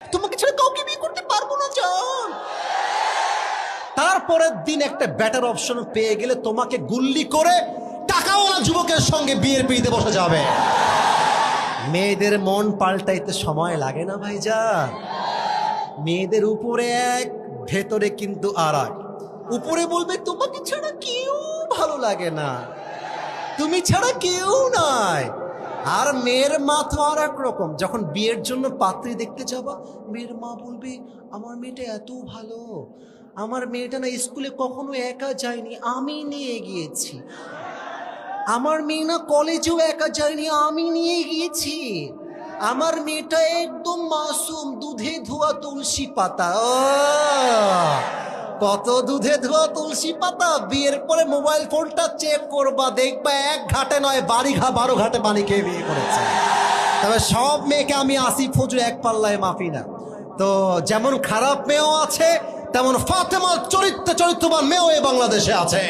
তোমাকে ছাড়া কাউকে বিয়ে করতে পারবো না জান। তারপরের দিন একটা বেটার অপশন পেয়ে গেলে তোমাকে গুল্লি করে টাকাওয়ালা যুবকের সঙ্গে বিয়ের পিড়িতে বসে যাবে। মেয়েদের মন পাল্টাইতে সময় লাগে না ভাইজান। মেয়েদের উপরে এক, ভেতরে কিন্তু আর এক। উপরে বলবে তোমাকে ছাড়া কেউ ভালো লাগে না, তুমি ছাড়া কেউ নাই। আর মেয়ের মা তো আর এক রকম। যখন বিয়ের জন্য পাত্রী দেখতে যাবা, মেয়ের মা বলবে আমার মেয়েটা এত ভালো, আমার মেয়েটা না স্কুলে কখনো একা যায়নি, আমি নিয়ে গিয়েছি। আমার মেয়ে না কলেজেও একা যায়নি, আমি নিয়ে গিয়েছি। আমার মেয়েটা একদম মাসুম, দুধে ধোয়া তুলসী পাতা। ও কত দুধে ধোয়া তুলসী পাতা। বিয়ের পরে মোবাইল ফোনটা চেক করবা, দেখবা এক ঘাটে নয় 12 ঘাটে পানি খেয়ে বিয়ে করেছে। তবে সব মেয়েকে আমি আসিফ ফজু এক পাল্লায় মাফি না। তো যেমন খারাপ মেয়েও আছে, তেমন ফাতেমার চরিত্রবান মেয়েও এই বাংলাদেশে আছে।